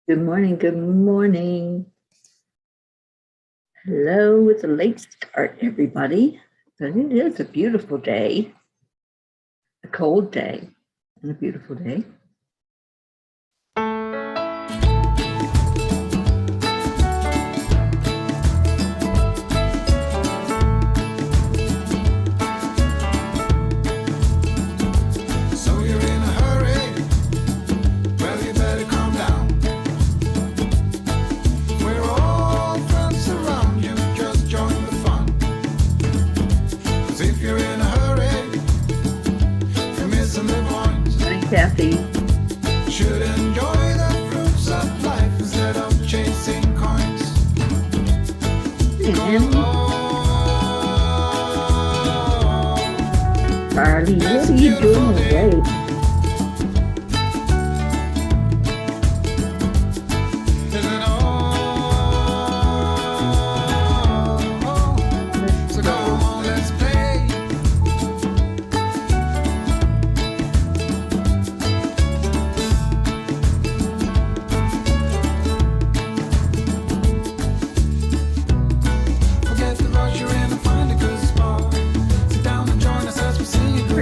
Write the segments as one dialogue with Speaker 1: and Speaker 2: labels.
Speaker 1: Good morning, good morning. Hello, it's a late start, everybody. But it is a beautiful day, a cold day, and a beautiful day. Kathy.
Speaker 2: Should enjoy the fruits of life instead of chasing coins.
Speaker 1: Carly, what are you doing today?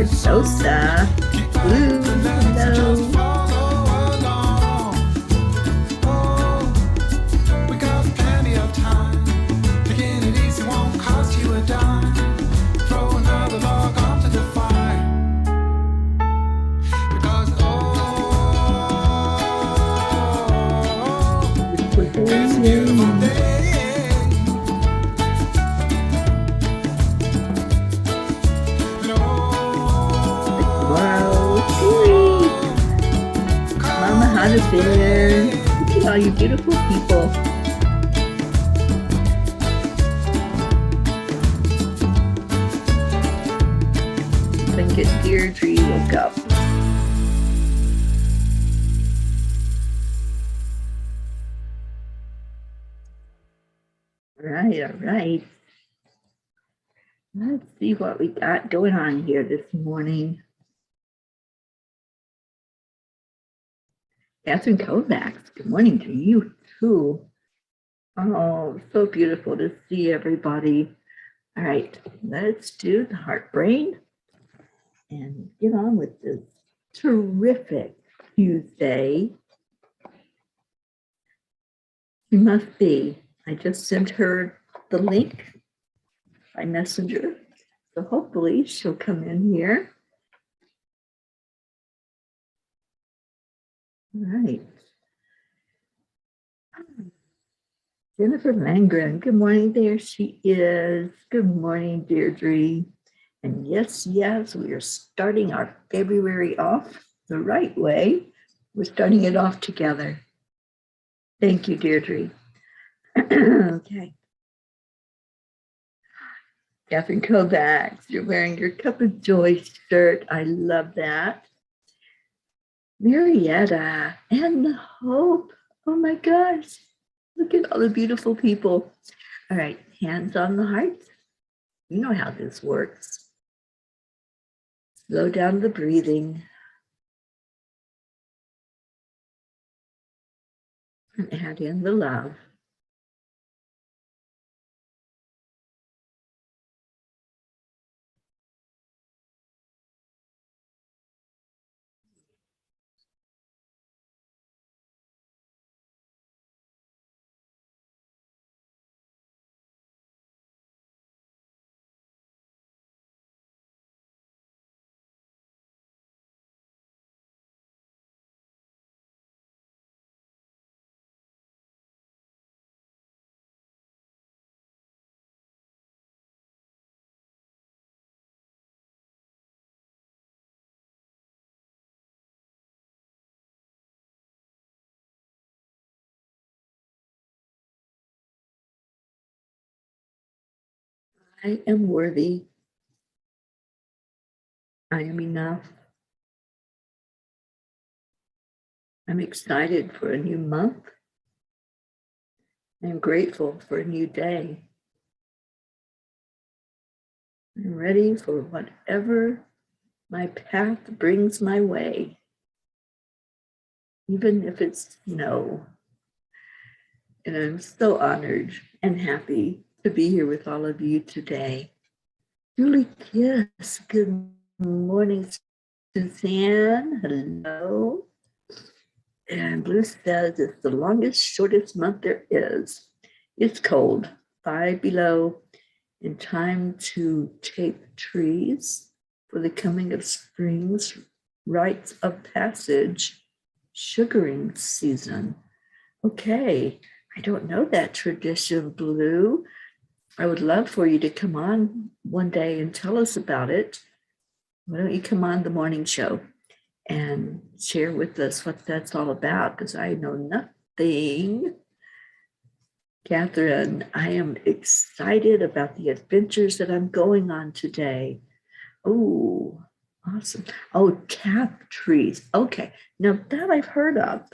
Speaker 1: Sosa, blue, hello.
Speaker 2: We got plenty of time. Taking it easy won't cost you a dime. Throw another log onto the fire. Because it's a beautiful day.
Speaker 1: There. Look at all you beautiful people. Then get Deirdre woke up. All right. Let's see what we got going on here this morning. Catherine Kovacs, good morning to you too. Oh, so beautiful to see everybody. All right, let's do the heart brain and get on with this terrific Tuesday. She must be. I just sent her the link by messenger. So hopefully she'll come in here. All right. Jennifer Langren, good morning. There she is. Good morning, Deirdre. And yes, we are starting our February off the right way. We're starting it off together. Thank you, Deirdre. Okay. Catherine Kovacs, you're wearing your Cuppa JoY shirt. I love that. Marietta and Hope. Oh my gosh. Look at all the beautiful people. All right, hands on the heart. You know how this works. Slow down the breathing. And add in the love. I am worthy. I am enough. I'm excited for a new month. I'm grateful for a new day. I'm ready for whatever my path brings my way, even if it's snow And I'm so honored and happy to be here with all of you today. Julie Kiss, good morning. Suzanne, hello. And Blue says it's the longest, shortest month there is. It's cold, 5 below, and time to tape trees for the coming of spring's rites of passage, sugaring season. Okay, I don't know that tradition, Blue. I would love for you to come on one day and tell us about it. Why don't you come on the morning show and share with us what that's all about? Because I know nothing. Catherine, I am excited about the adventures that I'm going on today. Oh, awesome. Oh, tap trees. Okay, now that I've heard of.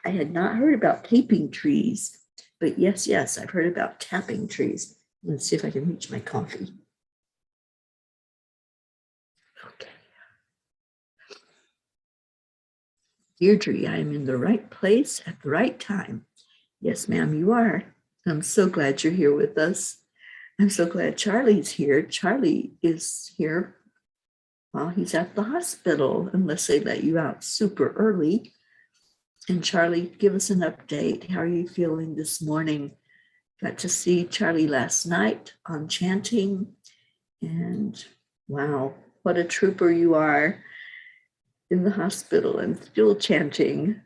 Speaker 1: I had not heard about taping trees, but yes, I've heard about tapping trees. Let's see if I can reach my coffee. Okay. Deirdre, I am in the right place at the right time. Yes, ma'am, you are. I'm so glad you're here with us. I'm so glad Charlie's here. Charlie is here while he's at the hospital, unless they let you out super early. And Charlie, give us an update. How are you feeling this morning? Got to see Charlie last night on chanting. And wow, what a trooper you are in the hospital and still chanting.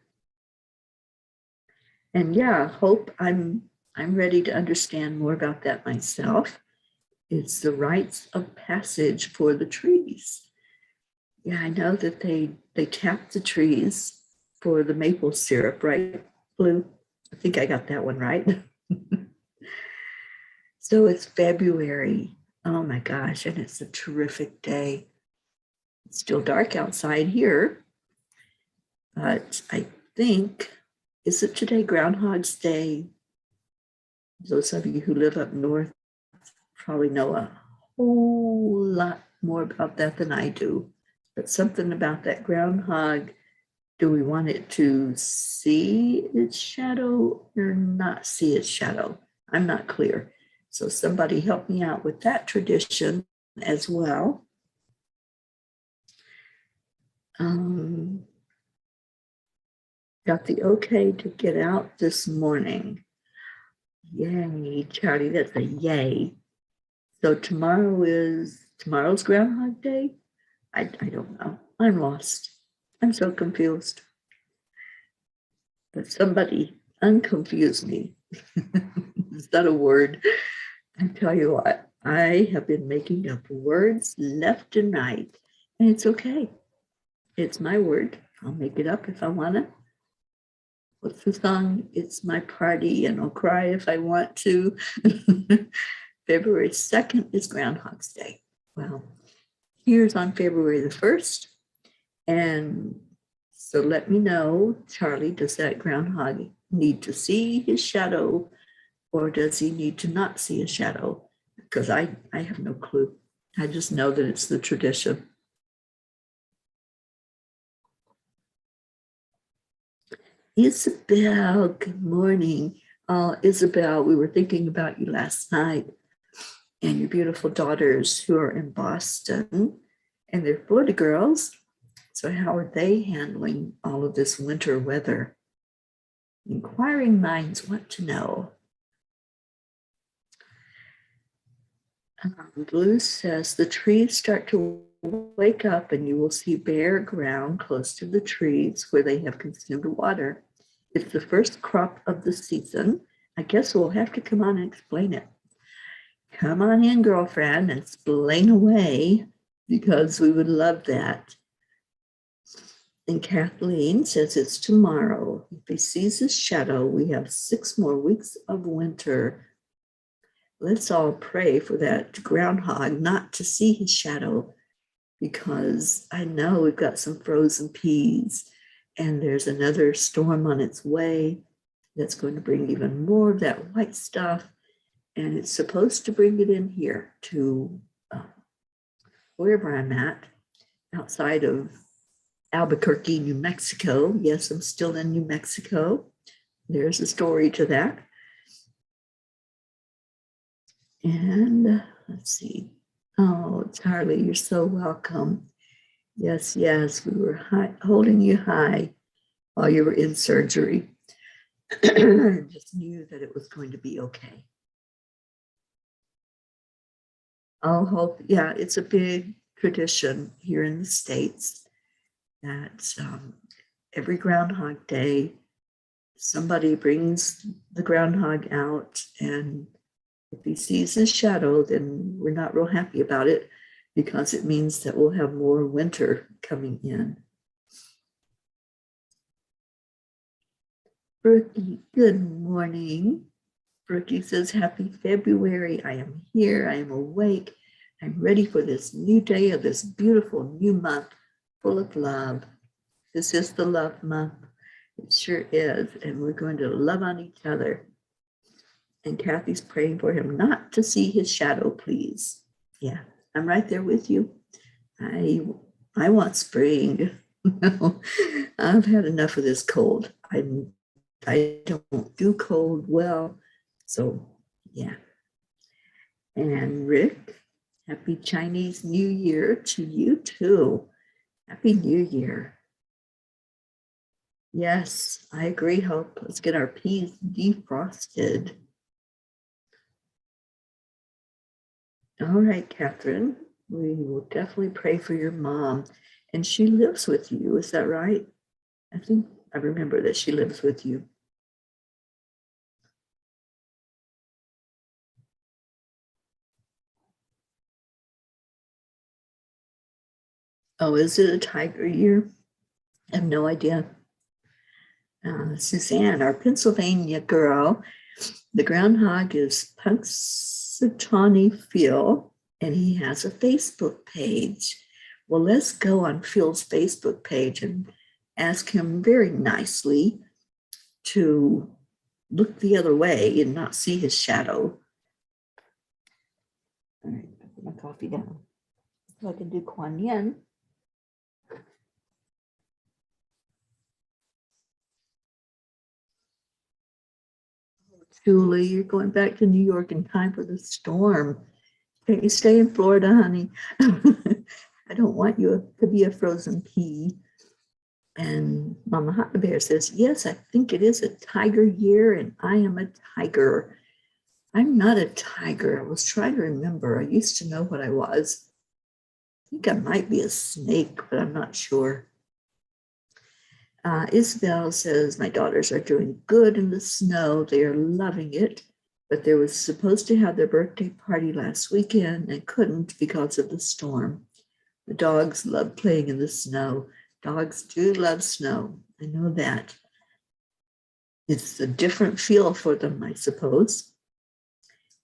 Speaker 1: And yeah, Hope, I'm ready to understand more about that myself. It's the rites of passage for the trees. Yeah, I know that they tap the trees for the maple syrup, right, Blue? I think I got that one right. So it's February. Oh my gosh, and it's a terrific day. It's still dark outside here, but I think, is it today Groundhog's Day? Those of you who live up north probably know a whole lot more about that than I do. But something about that groundhog, do we want it to see its shadow or not see its shadow? I'm not clear. So somebody help me out with that tradition as well. Got the okay to get out this morning. Yay, Charlie, that's a yay. So tomorrow's Groundhog Day? I don't know. I'm lost. I'm so confused. But somebody unconfuse me. Is that a word? I tell you what, I have been making up words left and right, and it's okay. It's my word. I'll make it up if I want to. What's the song? It's my party, and I'll cry if I want to. February 2nd is Groundhog's Day. Well, here's on February the 1st. And so let me know, Charlie, does that groundhog need to see his shadow, or does he need to not see a shadow? Because I have no clue. I just know that it's the tradition. Isabel, good morning. Isabel, we were thinking about you last night and your beautiful daughters who are in Boston, and they're Florida girls. So how are they handling all of this winter weather? Inquiring minds want to know. Blue says the trees start to wake up and you will see bare ground close to the trees where they have consumed water. It's the first crop of the season. I guess we'll have to come on and explain it. Come on in, girlfriend, and explain away, because we would love that. And Kathleen says it's tomorrow. If he sees his shadow, we have 6 more weeks of winter. Let's all pray for that groundhog not to see his shadow, because I know we've got some frozen peas and there's another storm on its way that's going to bring even more of that white stuff. And it's supposed to bring it in here to wherever I'm at, outside of Albuquerque, New Mexico. Yes, I'm still in New Mexico. there's a story to that. And let's see. Oh, Charlie, you're so welcome. Yes, yes, we were holding you high while you were in surgery. Just knew that it was going to be okay. I'll hope, yeah, it's a big tradition here in the States that every Groundhog Day, somebody brings the groundhog out, and if he sees his shadow, then we're not real happy about it because it means that we'll have more winter coming in. Brookie, good morning. Brookie says, happy February. I am here. I am awake. I'm ready for this new day of this beautiful new month full of love. This is the love month. It sure is. And we're going to love on each other. And Kathy's praying for him not to see his shadow, please. Yeah, I'm right there with you. I want spring. I've had enough of this cold. I don't do cold well. So, yeah. And Rick, happy Chinese New Year to you too. Happy New Year. Yes, I agree, Hope. Let's get our peas defrosted. All right, Catherine, we will definitely pray for your mom. And she lives with you, is that right? I think I remember that she lives with you. Oh, is it a tiger year? I have no idea. Suzanne, our Pennsylvania girl, the groundhog is Punxsutawney Phil, and he has a Facebook page. Well, let's go on Phil's Facebook page and ask him very nicely to look the other way and not see his shadow. All right, put my coffee down so I can do Kuan Yin. Julie, you're going back to New York in time for the storm. Can't you stay in Florida, honey? I don't want you to be a frozen pea. And Mama Hot Bear says, yes, I think it is a tiger year, and I am a tiger. I'm not a tiger. I was trying to remember. I used to know what I was. I think I might be a snake, but I'm not sure. Isabel says, my daughters are doing good in the snow. They are loving it, but they were supposed to have their birthday party last weekend and couldn't because of the storm. The dogs love playing in the snow. Dogs do love snow. I know that. It's a different feel for them, I suppose.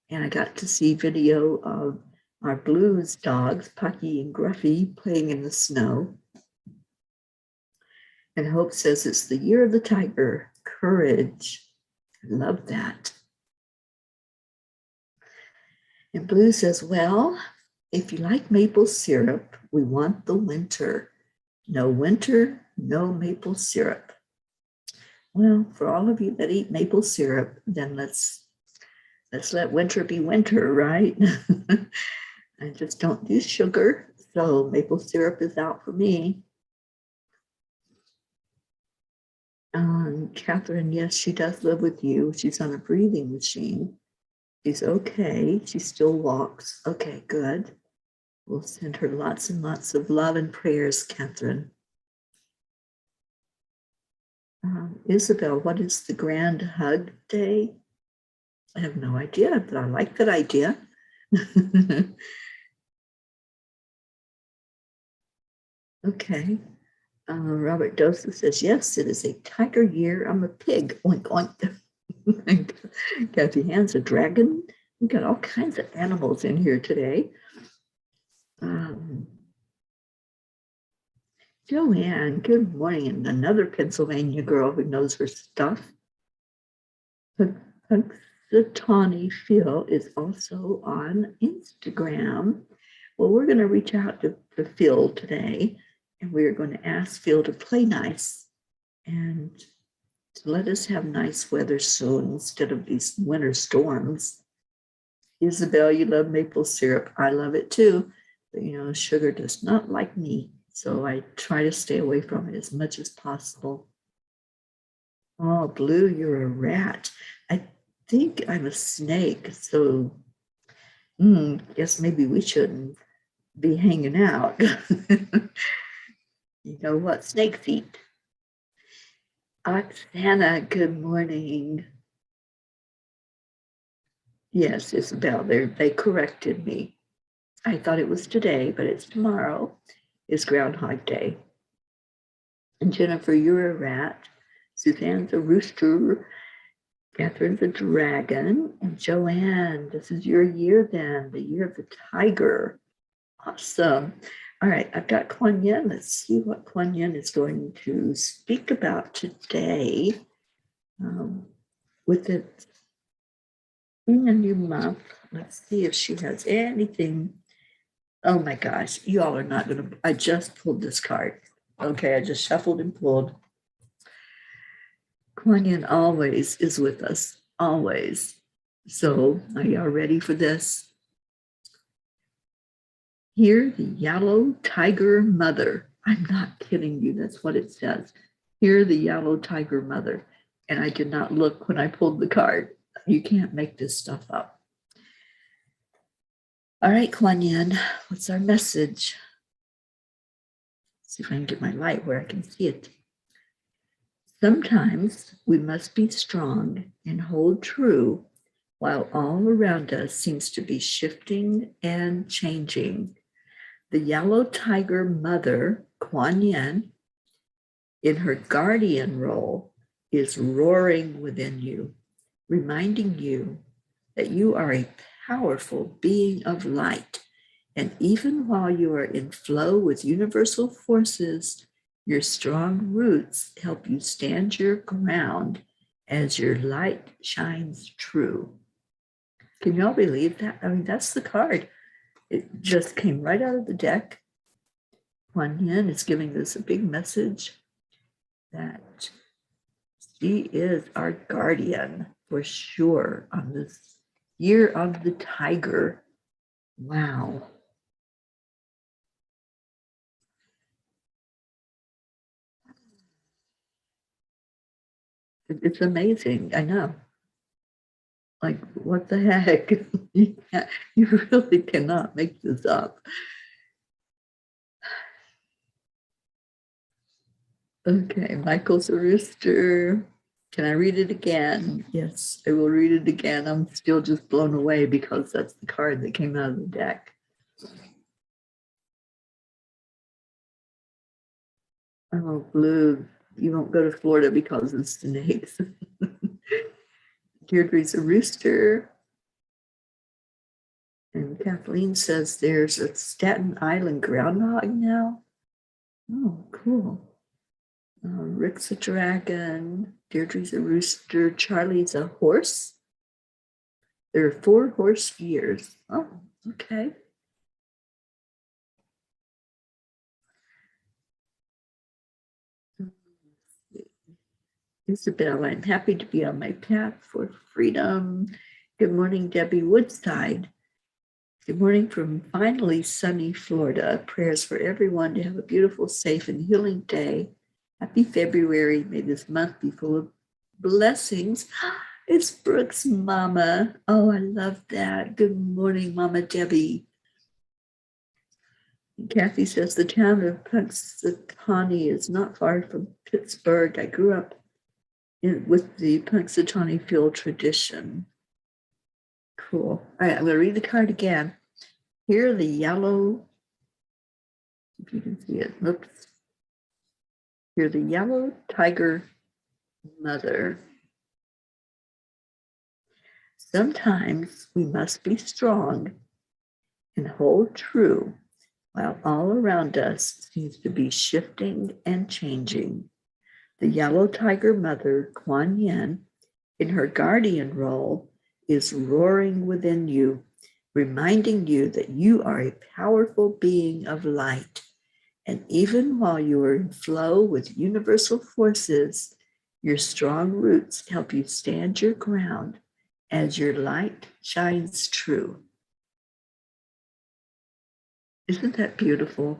Speaker 1: And I got to see video of our Blues dogs, Pucky and Gruffy, playing in the snow. And Hope says it's the year of the tiger. Courage. I love that. And Blue says, well, if you like maple syrup, we want the winter. No winter, no maple syrup. Well, for all of you that eat maple syrup, then let's let winter be winter, right? I just don't do sugar, so maple syrup is out for me. Catherine, yes, she does live with you. She's on a breathing machine. She's okay. She still walks. Okay, good. We'll send her lots and lots of love and prayers, Catherine. Isabel, what is the Grand Hug Day? I have no idea, but I like that idea. Okay. Robert Dosa says, yes, it is a tiger year. I'm a pig. Oink, oink. Kathy Hand's a dragon. We've got all kinds of animals in here today. Joanne, good morning. And another Pennsylvania girl who knows her stuff. Punxsutawney Phil is also on Instagram. Well, we're going to reach out to Phil today, and we're going to ask Phil to play nice and to let us have nice weather soon instead of these winter storms. Isabel, you love maple syrup. I love it too. But sugar does not like me. So I try to stay away from it as much as possible. Oh, Blue, you're a rat. I think I'm a snake. So guess maybe we shouldn't be hanging out. You know what? Snake feet. Oksana, good morning. Yes, Isabel, they corrected me. I thought it was today, but it's tomorrow. It's Groundhog Day. And Jennifer, you're a rat. Suzanne's a rooster. Catherine's a dragon. And Joanne, this is your year then, the year of the tiger. Awesome. All right, I've got Kuan Yin. Let's see what Kuan Yin is going to speak about today. With it being a new month, let's see if she has anything. Oh my gosh, you all are not going to. I just pulled this card. Okay, I just shuffled and pulled. Kuan Yin always is with us, always. So, are y'all ready for this? Hear the yellow tiger mother. I'm not kidding you. That's what it says. Hear the yellow tiger mother. And I did not look when I pulled the card. You can't make this stuff up. All right, Kuan Yin, what's our message? Let's see if I can get my light where I can see it. Sometimes we must be strong and hold true while all around us seems to be shifting and changing. The yellow tiger mother, Kuan Yin, in her guardian role, is roaring within you, reminding you that you are a powerful being of light. And even while you are in flow with universal forces, your strong roots help you stand your ground as your light shines true. Can y'all believe that? I mean, that's the card. It just came right out of the deck. Kuan Yin is giving us a big message that she is our guardian for sure on this year of the tiger. Wow. It's amazing. I know. Like, what the heck? You really cannot make this up. Okay, Michael's a rooster. Can I read it again? Yes, I will read it again. I'm still just blown away because that's the card that came out of the deck. Oh, Blue, you won't go to Florida because of snakes. Deirdre's a rooster. And Kathleen says there's a Staten Island groundhog now. Oh, cool. Rick's a dragon. Deirdre's a rooster. Charlie's a horse. There are 4 horse years. Oh, okay. Isabel, I'm happy to be on my path for freedom. Good morning, Debbie Woodside. Good morning from finally sunny Florida. Prayers for everyone to have a beautiful, safe, and healing day. Happy February. May this month be full of blessings. It's Brooke's mama. Oh, I love that. Good morning, Mama Debbie. And Kathy says the town of Punxsutawney is not far from Pittsburgh. I grew up with the Punxsutawney Phil tradition. Cool. All right, I'm going to read the card again. Here, the yellow, if you can see it, oops. Here, the yellow tiger mother. Sometimes we must be strong and hold true while all around us seems to be shifting and changing. The yellow tiger mother, Kuan Yin, in her guardian role, is roaring within you, reminding you that you are a powerful being of light. And even while you are in flow with universal forces, Your strong roots help you stand your ground as your light shines true. Isn't that beautiful?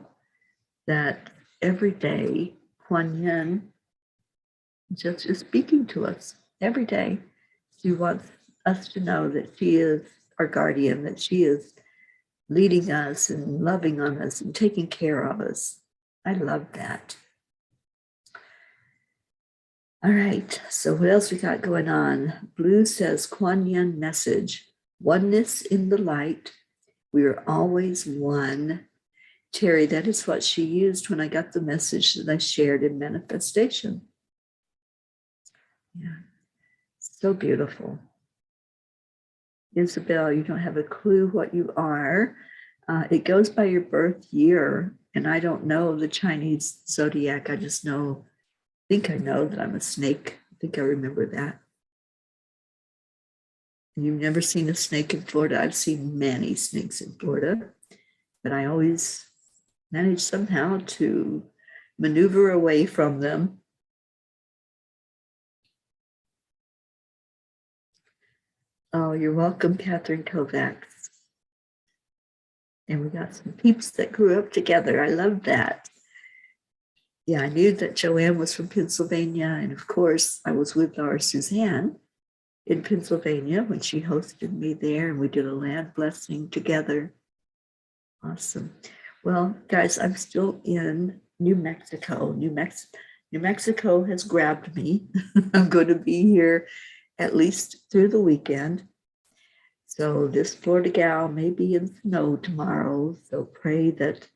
Speaker 1: That every day, Kuan Yin just is speaking to us every day. She wants us to know that she is our guardian, that she is leading us and loving on us and taking care of us. I love that. All right, so what else we got going on? Blue says, Kuan Yin message, oneness in the light. We are always one. Teri, that is what she used when I got the message that I shared in manifestation. Yeah, so beautiful. Isabel, you don't have a clue what you are. It goes by your birth year, and I don't know the Chinese zodiac. I just think I know that I'm a snake. I think I remember that. And you've never seen a snake in Florida. I've seen many snakes in Florida, but I always manage somehow to maneuver away from them. Oh, you're welcome, Catherine Kovacs. And we got some peeps that grew up together. I love that. Yeah, I knew that Joanne was from Pennsylvania. And of course, I was with our Suzanne in Pennsylvania when she hosted me there, and we did a land blessing together. Awesome. Well, guys, I'm still in New Mexico. New Mexico has grabbed me. I'm going to be here at least through the weekend. So this Florida gal may be in snow tomorrow. So pray that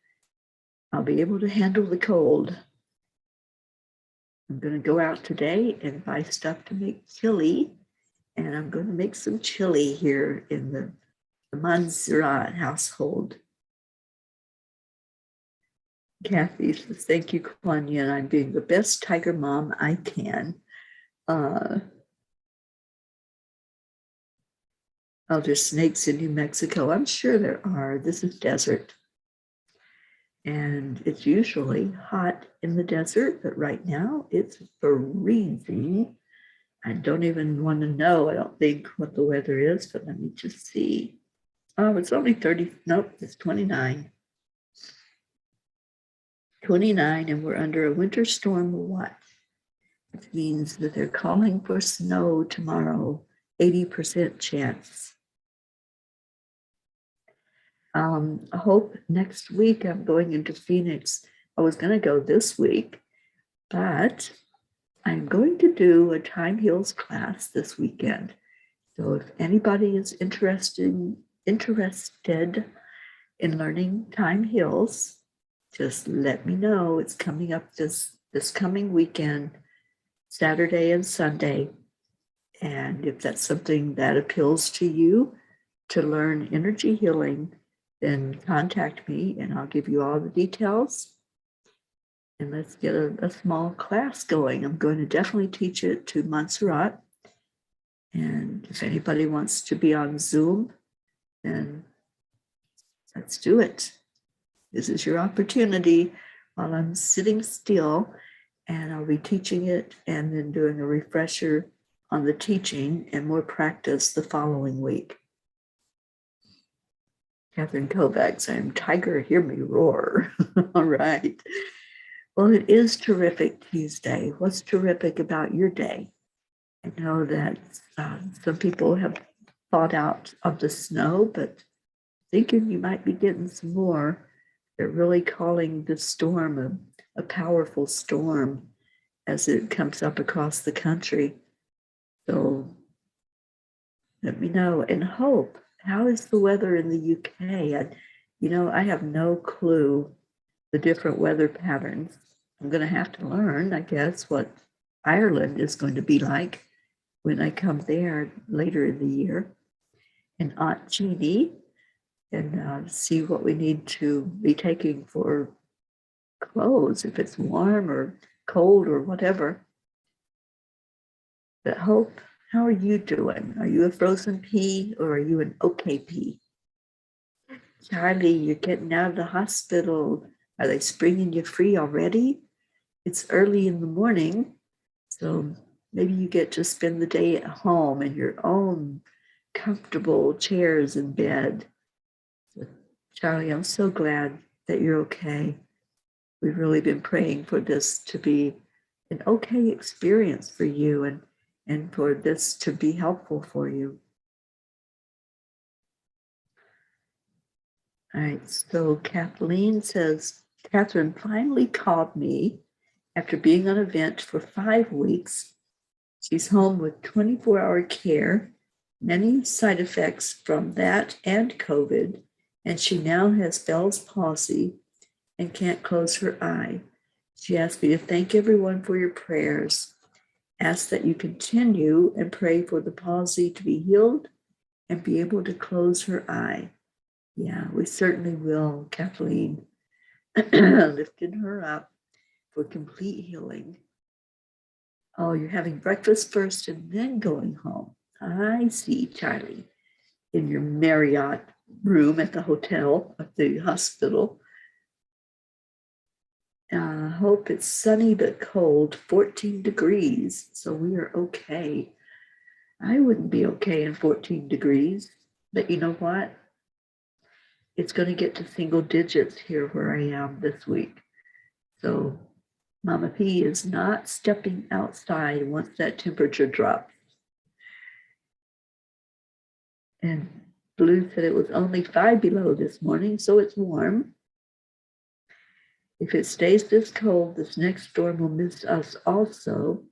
Speaker 1: I'll be able to handle the cold. I'm going to go out today and buy stuff to make chili. And I'm going to make some chili here in the Montserrat household. Kathy says, thank you, Kuan Yin. I'm being the best tiger mom I can. Oh, there's snakes in New Mexico. I'm sure there are. This is desert. And it's usually hot in the desert, but right now it's freezing. I don't even want to know, I don't think, what the weather is, but let me just see. Oh, it's only 30. Nope, it's 29. 29, and we're under a winter storm watch, which means that they're calling for snow tomorrow, 80% chance. I hope next week I'm going into Phoenix. I was going to go this week, but I'm going to do a Time Heals class this weekend. So if anybody is interested in learning Time Heals, just let me know. It's coming up this coming weekend, Saturday and Sunday. And if that's something that appeals to you to learn energy healing, then contact me and I'll give you all the details. And let's get a small class going. I'm going to definitely teach it to Montserrat. And if anybody wants to be on Zoom, then let's do it. This is your opportunity while I'm sitting still, and I'll be teaching it and then doing a refresher on the teaching and more practice the following week. Catherine Kovacs, I'm Tiger, hear me roar. All right. Well, it is Terrific Tuesday. What's terrific about your day? I know that some people have thawed out of the snow, but thinking you might be getting some more. They're really calling this storm a powerful storm as it comes up across the country. So let me know. And Hope, how is the weather in the UK? I have no clue the different weather patterns. I'm going to have to learn, I guess, what Ireland is going to be like when I come there later in the year. And Aunt Jeannie, and see what we need to be taking for clothes, if it's warm or cold or whatever. But Hope, how are you doing? Are you a frozen pea or are you an okay pea? Charlie, you're getting out of the hospital. Are they springing you free already? It's early in the morning, so Maybe you get to spend the day at home in your own comfortable chairs in bed. Charlie, I'm so glad that you're okay. We've really been praying for this to be an okay experience for you and for this to be helpful for you. All right, so Kathleen says, Catherine finally called me after being on a vent for 5 weeks. She's home with 24-hour care, many side effects from that and COVID, and she now has Bell's palsy and can't close her eye. She asked me to thank everyone for your prayers. Ask that you continue and pray for the palsy to be healed and be able to close her eye. Yeah, we certainly will, Kathleen. Lifting her up for complete healing. Oh, you're having breakfast first and then going home. I see, Charlie, in your Marriott room at the hotel, at the hospital. Hope it's sunny but cold, 14 degrees, so we are okay. I wouldn't be okay in 14 degrees, but you know what? It's going to get to single digits here where I am this week. So Mama P is not stepping outside once that temperature drops. And Blue said it was only 5 below this morning, so it's warm. If it stays this cold, this next storm will miss us also.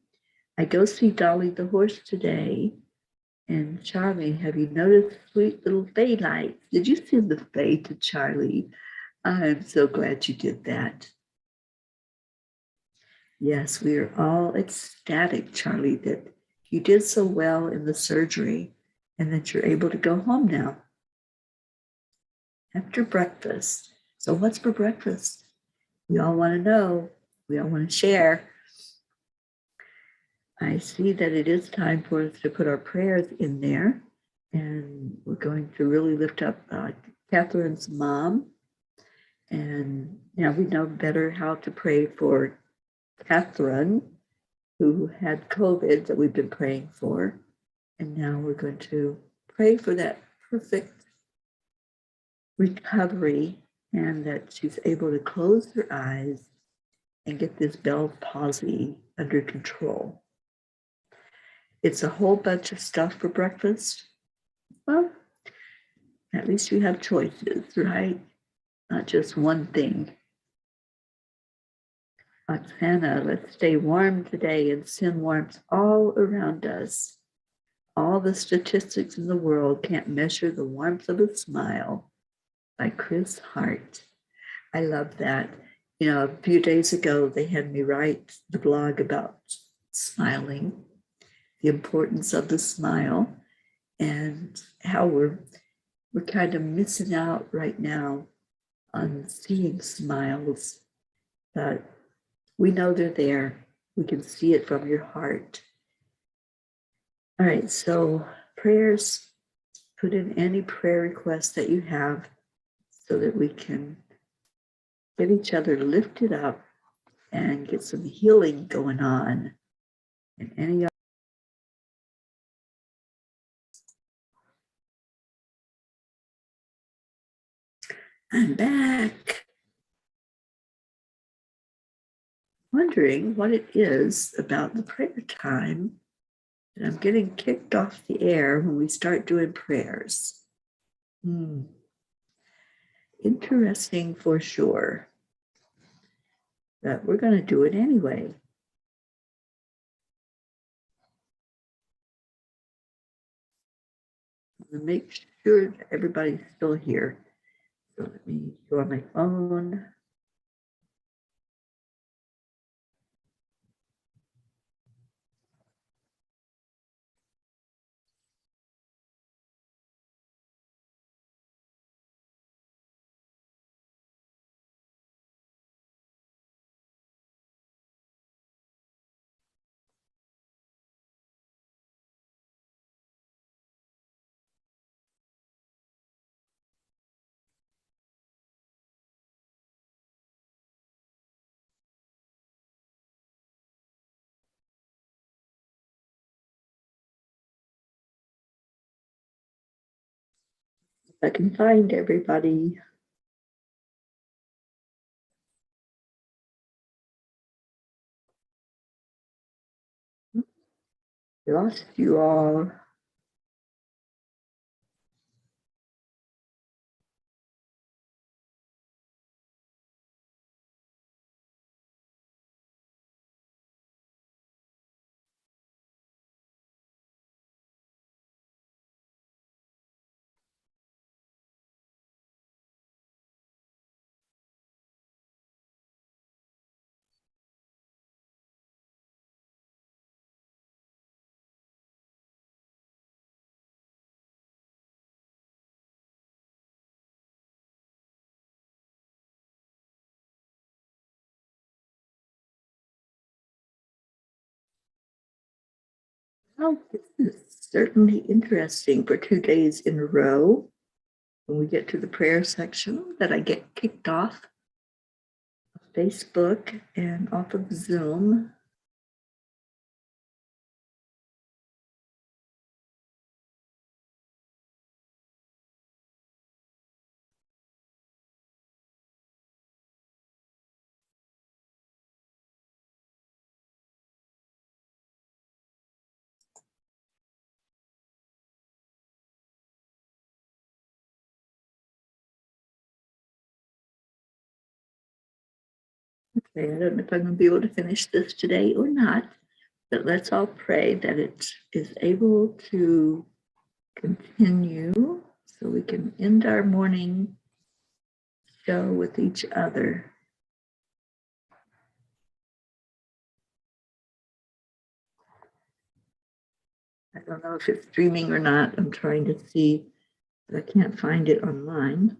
Speaker 1: I go see Dolly the horse today. And Charlie, have you noticed sweet little Faye lights? Did you send the Faye to Charlie? I'm so glad you did that. Yes, we are all ecstatic, Charlie, that you did so well in the surgery and that you're able to go home now after breakfast. So what's for breakfast? We all want to know. We all want to share. I see that it is time for us to put our prayers in there. And we're going to really lift up Catherine's mom. And now we know better how to pray for Catherine, who had COVID that we've been praying for. And now we're going to pray for that perfect recovery and that she's able to close her eyes and get this Bell's palsy under control. It's a whole bunch of stuff for breakfast. Well, at least you have choices, right? Not just one thing. Oksana, let's stay warm today and send warmth all around us. All the statistics in the world can't measure the warmth of a smile. By Chris Hart. I love that. You know, a few days ago, they had me write the blog about smiling, the importance of the smile, and how we're kind of missing out right now on seeing smiles. But we know they're there. We can see it from your heart. All right, so prayers, put in any prayer requests that you have so that we can get each other lifted up and get some healing going on. And any I'm back. Wondering what it is about the prayer time that I'm getting kicked off the air when we start doing prayers. Interesting for sure. But we're going to do it anyway. I'm going to make sure that everybody's still here. So let me go on my phone. I can find everybody. Lost you all. Oh, this is certainly interesting for 2 days in a row. When we get to the prayer section, that I get kicked off of Facebook and off of Zoom. Okay, I don't know if I'm going to be able to finish this today or not, but let's all pray that it is able to continue so we can end our morning show with each other. I don't know if it's streaming or not. I'm trying to see, but I can't find it online.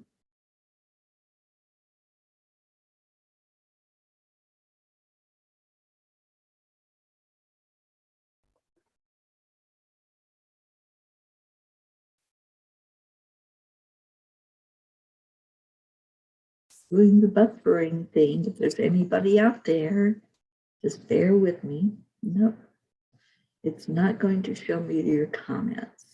Speaker 1: Doing the buffering thing. If there's anybody out there, just bear with me. Nope. It's not going to show me your comments.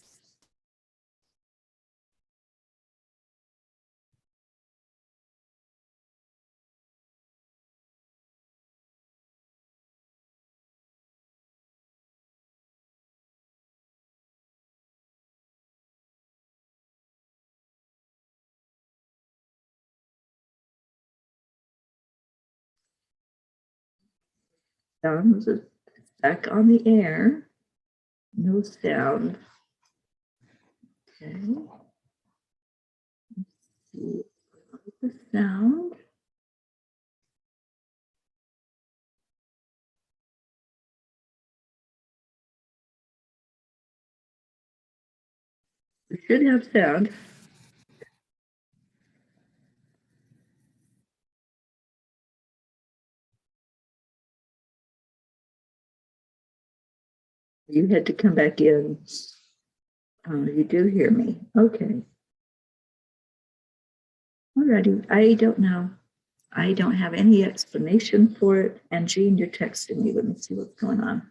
Speaker 1: Sounds is back on the air. No sound. Okay. Let's see the sound. We should have sound. You had to come back in. Oh, you do hear me. Okay. Alrighty. I don't know. I don't have any explanation for it. And Jean, you're texting me. Let me see what's going on.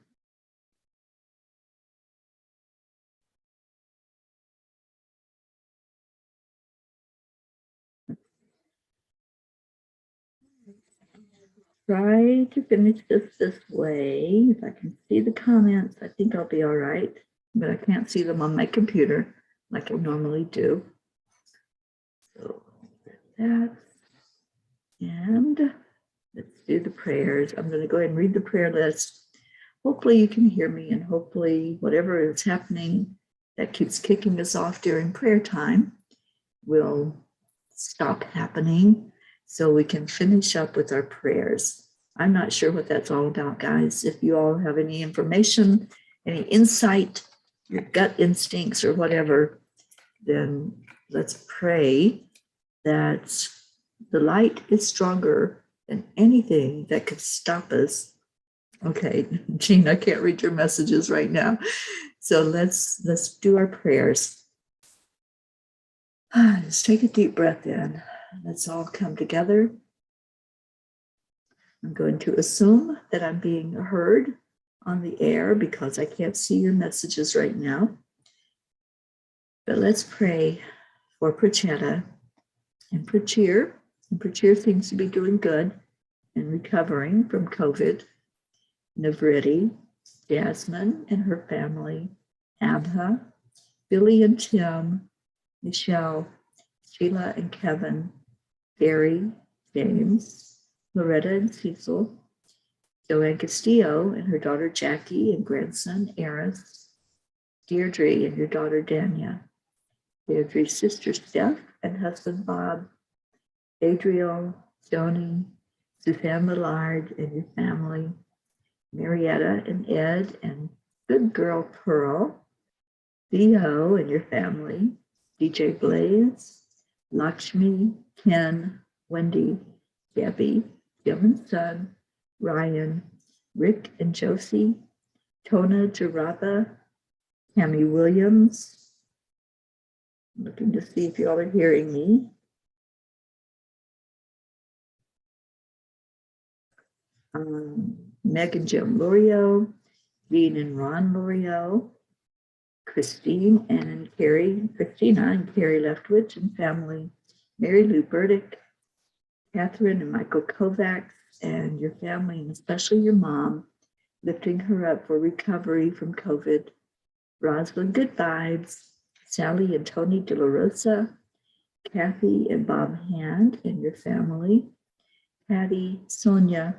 Speaker 1: Try to finish this way. If I can see the comments, I think I'll be all right. But I can't see them on my computer like I normally do. So that. And let's do the prayers. I'm going to go ahead and read the prayer list. Hopefully you can hear me, and hopefully whatever is happening that keeps kicking us off during prayer time will stop happening so we can finish up with our prayers. I'm not sure what that's all about, guys. If you all have any information, any insight, your gut instincts or whatever, then let's pray that the light is stronger than anything that could stop us. Okay, Jean, I can't read your messages right now. So let's do our prayers. Let's take a deep breath in. Let's all come together. I'm going to assume that I'm being heard on the air because I can't see your messages right now. But let's pray for Prachetta and Prachir. And Prachir seems to be doing good and recovering from COVID. Navriti, Jasmine and her family, Abha, Billy and Tim, Michelle, Sheila and Kevin, Barry, James, Loretta and Cecil, Joanne Castillo and her daughter Jackie and grandson Eris, Deirdre and your daughter Dania, Deirdre's sister Steph and husband Bob, Adriel, Joni, Suzanne Millard and your family, Marietta and Ed and good girl Pearl, Theo and your family, DJ Blaze, Lakshmi, Ken, Wendy, Debbie, Jim and Son, Ryan, Rick and Josie, Tona Jaraba, Tammy Williams. I'm looking to see if y'all are hearing me. Meg and Jim Lorio, Dean and Ron Lorio, Christina and Carrie Leftwich and family, Mary Lou Burdick, Catherine and Michael Kovacs and your family, and especially your mom, lifting her up for recovery from COVID. Rosalind Good Vibes, Sally and Tony De La Rosa, Kathy and Bob Hand and your family, Patty, Sonia,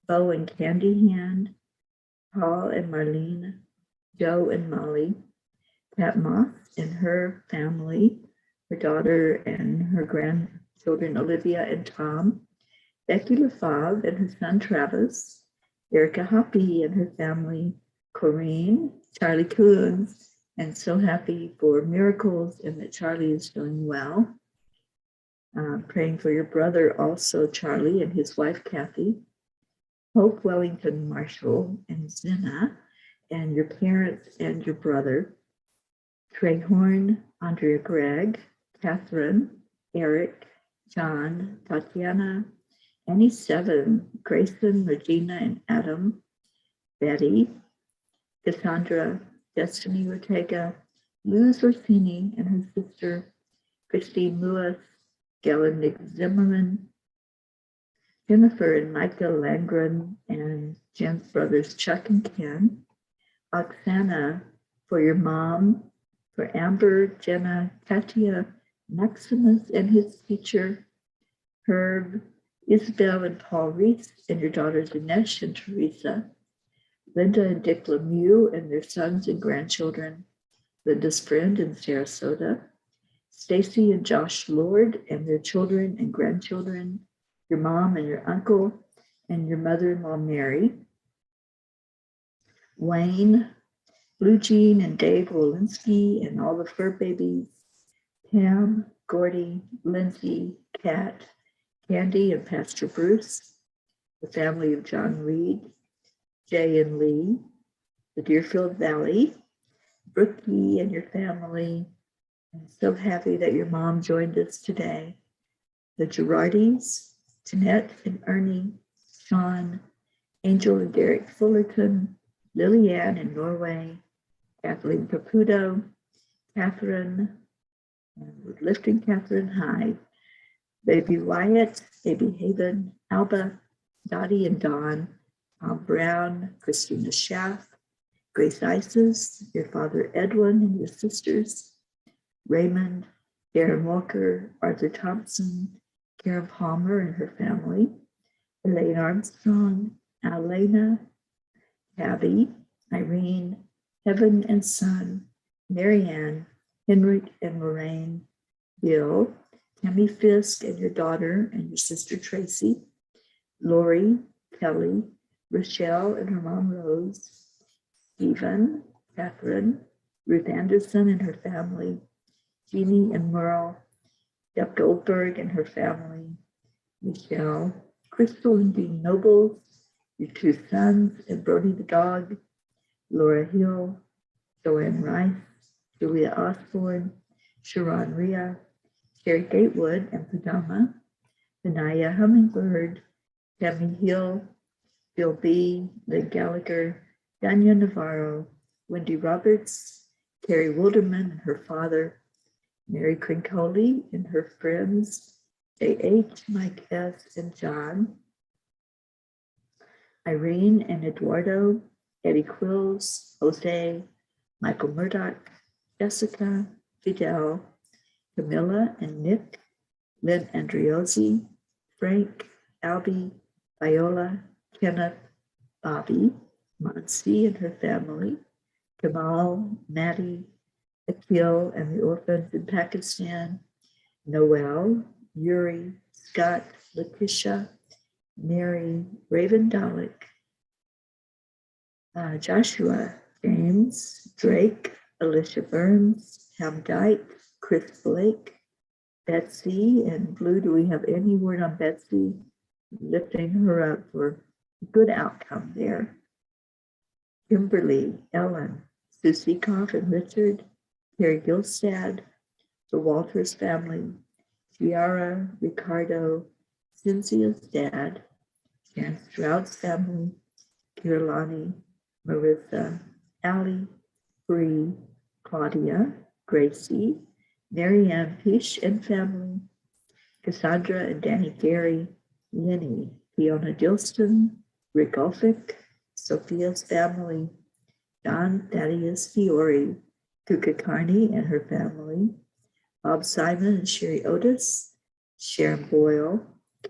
Speaker 1: Bo and Candy Hand, Paul and Marlene, Joe and Molly, Pat Moss and her family, her daughter and her grandchildren, Olivia and Tom, Becky LaFave and her son, Travis, Erica Hoppy and her family, Corrine, Charlie Coons, and so happy for miracles and that Charlie is doing well. Praying for your brother also, Charlie, and his wife, Kathy, Hope Wellington Marshall and Zena, and your parents and your brother, Trey Horn, Andrea Gregg, Catherine, Eric, John, Tatiana, Annie Seven, Grayson, Regina, and Adam, Betty, Cassandra, Destiny Ortega, Luz Orsini and her sister, Christine Lewis, Galen Nick Zimmerman, Jennifer and Michael Langren, and Jen's brothers Chuck and Ken, Oksana for your mom, for Amber, Jenna, Katia, Maximus and his teacher, Herb, Isabel and Paul Reese, and your daughters Dinesh and Teresa, Linda and Dick Lemieux and their sons and grandchildren, Linda's friend in Sarasota, Stacy and Josh Lord and their children and grandchildren, your mom and your uncle, and your mother-in-law Mary, Wayne, Blue Jean and Dave Walensky and all the fur babies, Pam, Gordy, Lindsay, Kat, Candy and Pastor Bruce, the family of John Reed, Jay and Lee, the Deerfield Valley, Brookie and your family. I'm so happy that your mom joined us today. The Girardis, Jeanette and Ernie, Sean, Angel and Derek Fullerton, Lillian in Norway, Kathleen Caputo, Catherine, and we're lifting Catherine high, Baby Wyatt, Baby Haven, Alba, Dottie and Dawn, Tom Brown, Christina Schaff, Grace Isis, your father Edwin and your sisters, Raymond, Darren Walker, Arthur Thompson, Karen Palmer and her family, Elaine Armstrong, Alena, Tabby, Irene, Heaven and Son, Marianne, Henrik and Lorraine, Bill, Tammy Fisk and your daughter and your sister Tracy, Lori, Kelly, Rochelle and her mom Rose, Stephen, Catherine, Ruth Anderson and her family, Jeannie and Merle, Deb Goldberg and her family, Michelle, Crystal and Dean Nobles, your two sons and Brody the dog, Laura Hill, Joanne Rice, Julia Osborne, Sharon Rhea, Sherry Gatewood and Padama, Anaya Hummingbird, Tammy Hill, Bill B., Lynn Gallagher, Danya Navarro, Wendy Roberts, Carrie Wilderman and her father, Mary Crincoli and her friends, J.H., Mike S., and John. Irene and Eduardo, Eddie Quills, Jose, Michael Murdoch, Jessica, Fidel, Camilla and Nick, Lynn Andriozzi, Frank, Albie, Viola, Kenneth, Bobby, Monsi and her family, Kamal, Maddie, Akil and the orphans in Pakistan, Noel, Yuri, Scott, Letitia, Mary, Raven Dalek, Joshua, James, Drake, Alicia Burns, Ham Dyke, Chris Blake, Betsy, and Blue, do we have any word on Betsy? Lifting her up for a good outcome there. Kimberly, Ellen, Susie Koff and Richard, Terry Gilstad, the Walters family, Tiara, Ricardo, Cynthia's dad, Jan Stroud's family, Kirlani, Marissa, Allie, Bree, Claudia, Gracie, Marianne Pish and family, Cassandra and Danny Gary, Lenny, Fiona Dilston, Rick Ulfick, Sophia's family, Don Thaddeus Fiore, Kuka Carney and her family, Bob Simon and Sherry Otis, Sharon Boyle,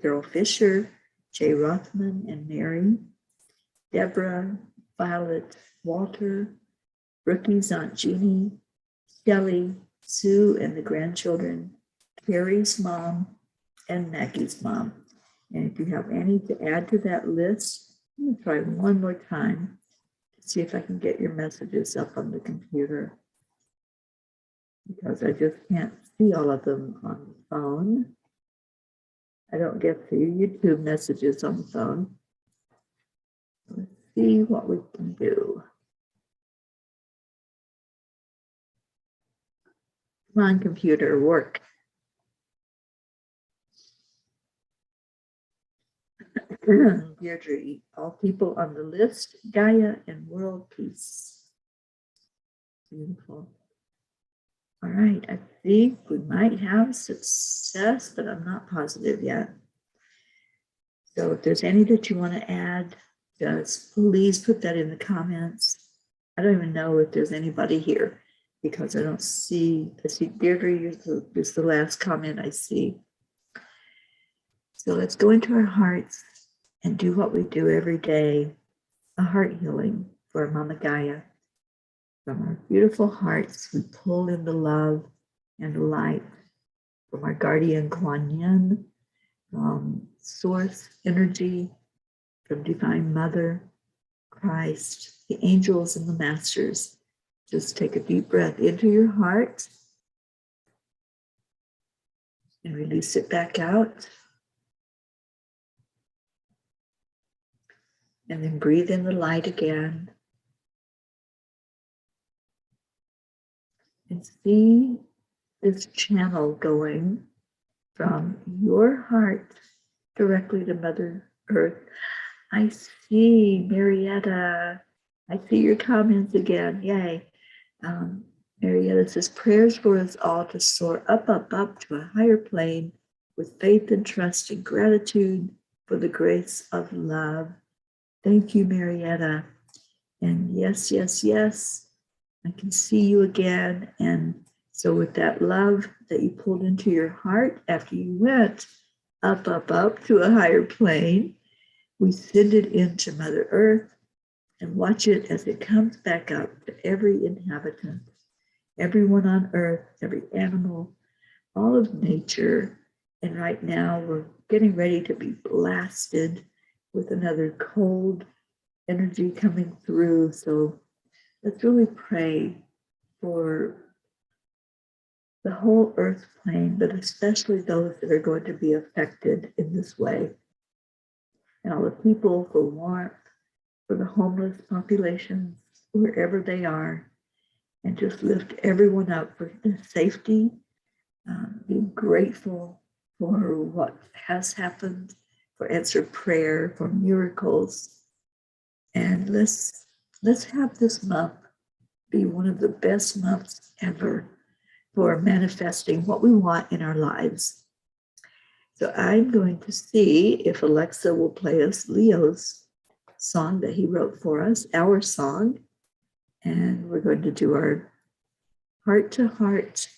Speaker 1: Carol Fisher, Jay Rothman and Mary, Deborah, Violet, Walter, Brookie's Aunt Jeannie, Shelley, Sue and the grandchildren, Carrie's mom, and Maggie's mom. And if you have any to add to that list, I'm going to try one more time to see if I can get your messages up on the computer, because I just can't see all of them on the phone. I don't get the YouTube messages on the phone. Let's see what we can do. Come on, computer, work. Deirdre, all people on the list, Gaia and world peace. Beautiful. All right, I think we might have success, but I'm not positive yet. So if there's any that you want to add, just please put that in the comments. I don't even know if there's anybody here because I don't see, I see Deirdre is the last comment I see. So let's go into our hearts and do what we do every day, a heart healing for Mama Gaia. From our beautiful hearts, we pull in the love and the light from our guardian Kuan Yin, from source energy, from Divine Mother, Christ, the angels and the masters. Just take a deep breath into your heart and release it back out. And then breathe in the light again. And see this channel going from your heart directly to Mother Earth. I see Marietta. I see your comments again. Yay. Marietta says, prayers for us all to soar up, up, up to a higher plane with faith and trust and gratitude for the grace of love. Thank you, Marietta. And yes, yes, yes, I can see you again. And so with that love that you pulled into your heart after you went up, up, up to a higher plane, we send it into Mother Earth and watch it as it comes back up to every inhabitant, everyone on Earth, every animal, all of nature. And right now we're getting ready to be blasted with another cold energy coming through. So let's really pray for the whole earth plane, but especially those that are going to be affected in this way. And all the people for warmth, for the homeless populations, wherever they are, and just lift everyone up for the safety, be grateful for what has happened, for answered prayer, for miracles. And let's have this month be one of the best months ever for manifesting what we want in our lives. So I'm going to see if Alexa will play us Leo's song that he wrote for us, our song. And we're going to do our heart to heart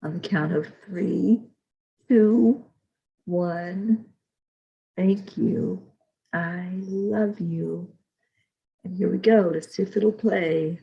Speaker 1: on the count of 3, 2, 1. Thank you. I love you. And here we go. Let's see if it'll play.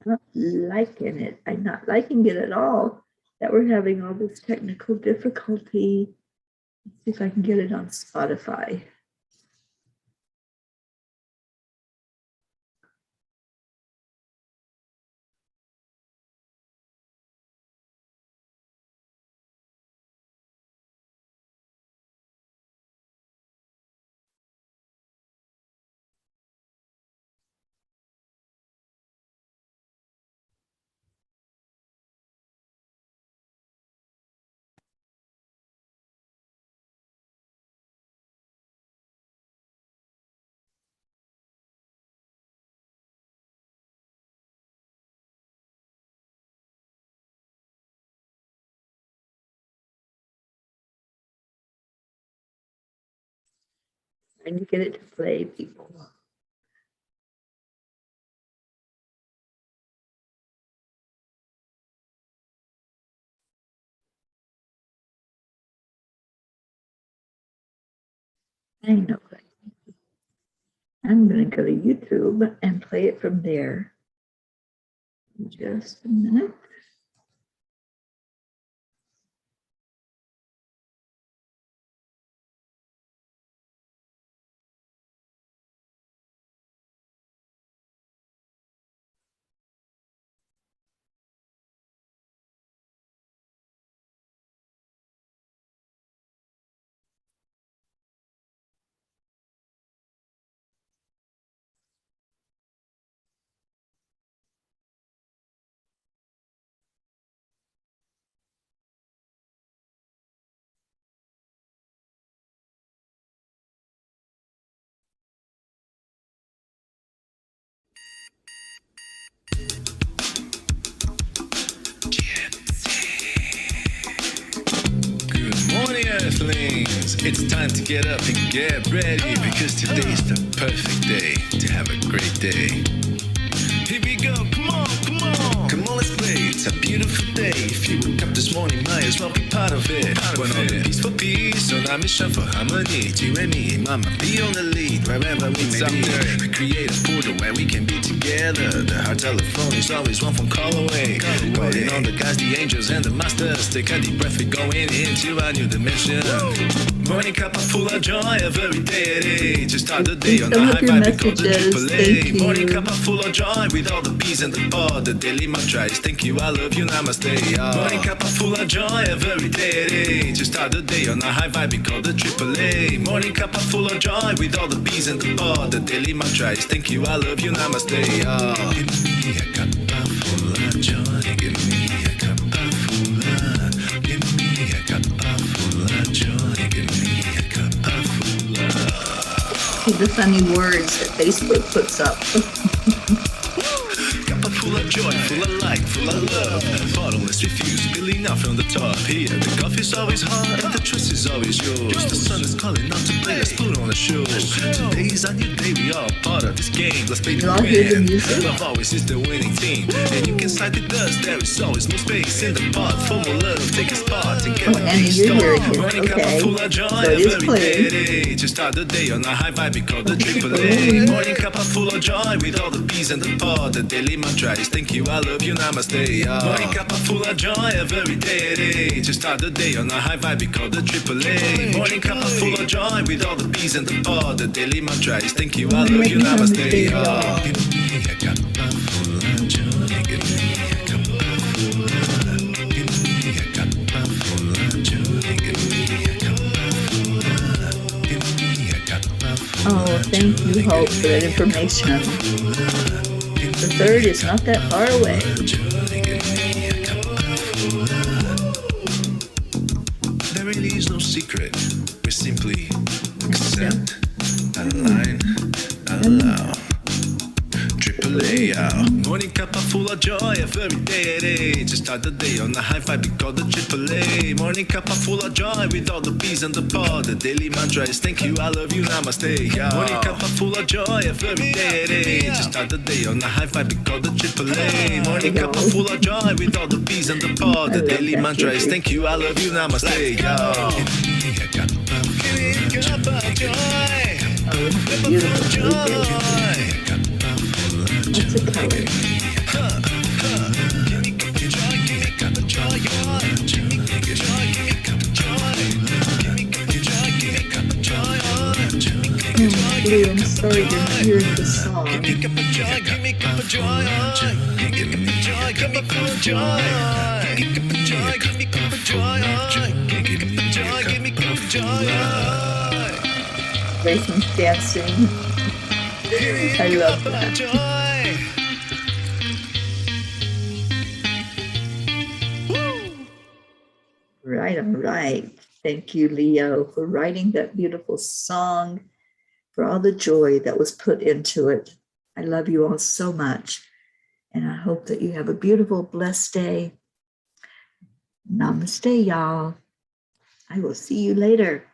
Speaker 1: Not liking it. I'm not liking it at all that we're having all this technical difficulty. Let's see if I can get it on Spotify. And you get it to play, people. I know. I'm going to go to YouTube and play it from there. Just a minute.
Speaker 3: Earthlings, it's time to get up and get ready, because today's the perfect day to have a great day. Here we go, come on, come on. Come on, let's play, it's a beautiful day. If you woke up this morning, might as well be part of it. We're on a peaceful peace, on a mission for harmony. You and me, mama, be on the lead, wherever we may be. We create a portal where we can be together. The heart telephone is always one phone call away. Calling on the guys, the angels, and the masters. Take a deep breath, we're going into a new dimension. Morning Cuppa Fulla Joy, every day. Just start the day on the high vibe, we call the AAA. Morning Cuppa Fulla Joy, with all the bees and the pod. The daily mantra is thank you, I love you, namaste. Morning Cuppa Fulla Joy, every day. Just start the day on a high vibe, we call the AAA. Morning Cuppa Fulla Joy, with all the bees and the pod. The daily mantra is thank you, I love you, namaste. Give me a cuppa full of joy, give me a cuppa full of, give me a cuppa full of joy, give me a cuppa full of.
Speaker 1: See the funny words that Facebook puts up.
Speaker 3: Cuppa full of joy, full of light, full of love. Bottomless refuse, spilling out from the top. Here, the coffee's always hot and the choice is always yours. The sun is calling out to play, let's put on a show. Today's a new day, we all part of this game. Let's play to win. Love always is the winning team. And you can side with us, there is always no space in the pot. For more love, take a spot and get the peace started. Morning Cuppa Fulla Joy, every day. Just start the day on a high vibe, we call the AAA. Morning Cuppa Fulla Joy, with all the bees and the pod. The daily mantra is thank you, I love you, namaste. Morning Cuppa Fulla Joy, every day. Just start the day on a high vibe, we call the AAA. Morning Cuppa Fulla Joy, with all the bees and the pod. The daily mantra is thank you, I love you, namaste. Give me a cuppa full of joy, give me a cuppa full of, give me a cuppa full of joy, give me a cuppa full of, give me a cuppa full of.
Speaker 1: Oh, thank you, Hope, for that information.
Speaker 3: Give
Speaker 1: The third is not that far away.
Speaker 3: There really is no secret. We simply accept, align, allow. Morning Cuppa Fulla Joy, every day. Just start the day on a high five, we call the AAA. Morning Cuppa Fulla Joy, with all the bees and the pod. The daily mantra is thank you, I love you, namaste. Yeah. Morning Cuppa Fulla Joy, every day. Just start the day on a high five, we call the AAA. Morning Cuppa Fulla Joy, with all the bees and the pod. The daily mantra is thank you, I love you, namaste. Yeah. Cuppa Joy,
Speaker 1: Beautiful
Speaker 3: Joy.
Speaker 1: That's a color. Blue, I'm sorry you're hearing the song. Jason's dancing. I love that. Right, all right. Thank you, Leo, for writing that beautiful song, for all the joy that was put into it. I love you all so much, and I hope that you have a beautiful, blessed day. Namaste, y'all. I will see you later.